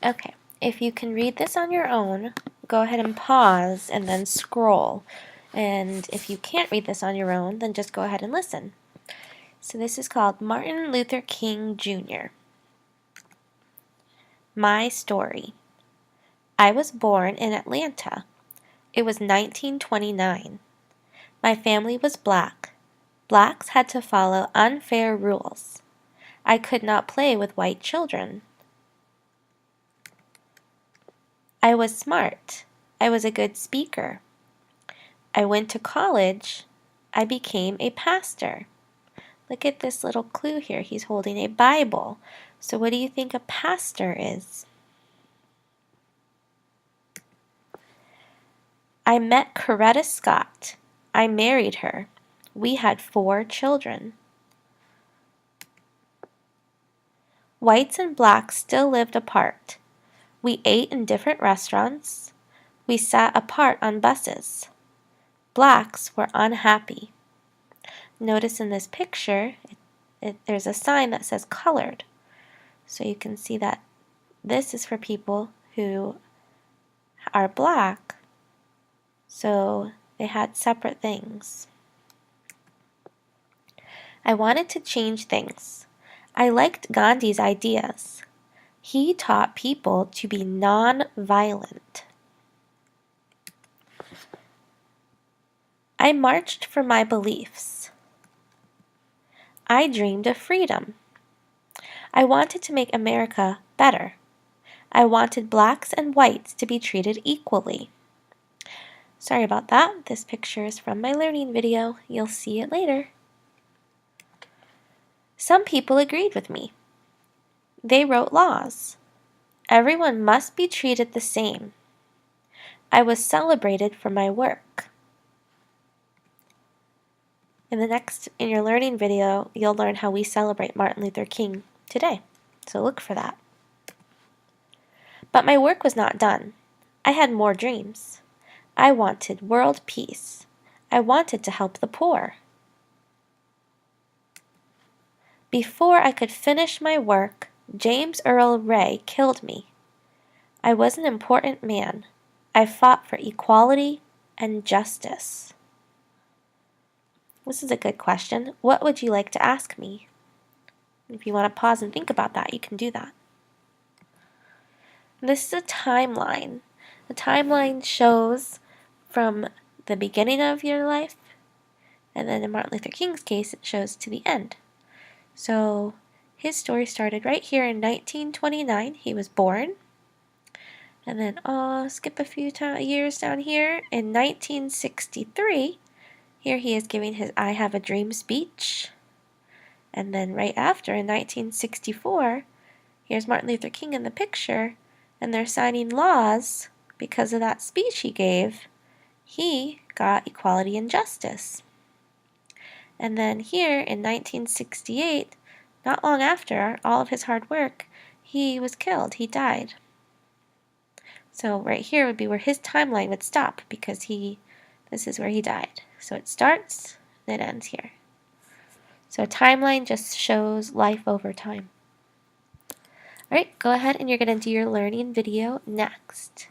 Okay, if you can read this on your own, go ahead and pause and then scroll. And if you can't read this on your own, then just go ahead and listen. So this is called Martin Luther King Jr. My story. I was born in Atlanta. It was 1929. My family was black. Blacks had to follow unfair rules. I could not play with white children. I was smart. I was a good speaker. I went to college. I became a pastor. Look at this little clue here. He's holding a Bible. So what do you think a pastor is? I met Coretta Scott. I married her. We had 4 children. Whites and blacks still lived apart. We ate in different restaurants. We sat apart on buses. Blacks were unhappy. Notice in this picture, there's a sign that says colored. So you can see that this is for people who are black. So they had separate things. I wanted to change things. I liked Gandhi's ideas. He taught people to be non-violent. I marched for my beliefs. I dreamed of freedom. I wanted to make America better. I wanted blacks and whites to be treated equally. Sorry about that. This picture is from my learning video. You'll see it later. Some people agreed with me. They wrote laws. Everyone must be treated the same. I was celebrated for my work. In your learning video, you'll learn how we celebrate Martin Luther King today. So look for that. But my work was not done. I had more dreams. I wanted world peace. I wanted to help the poor. Before I could finish my work, James Earl Ray killed me. I was an important man. I fought for equality and justice. This is a good question. What would you like to ask me? If you want to pause and think about that, you can do that. This is a timeline. The timeline shows from the beginning of your life, and then in Martin Luther King's case, it shows to the end. So his story started right here in 1929. He was born. And then skip a few years down here. In 1963, here he is giving his I Have a Dream speech. And then right after, in 1964, here's Martin Luther King in the picture, and they're signing laws because of that speech he gave. He got equality and justice. And then here in 1968, not long after all of his hard work, he was killed. He died. So right here would be where his timeline would stop because this is where he died. So it starts, then it ends here. So a timeline just shows life over time. Alright, go ahead and you're going to do your learning video next.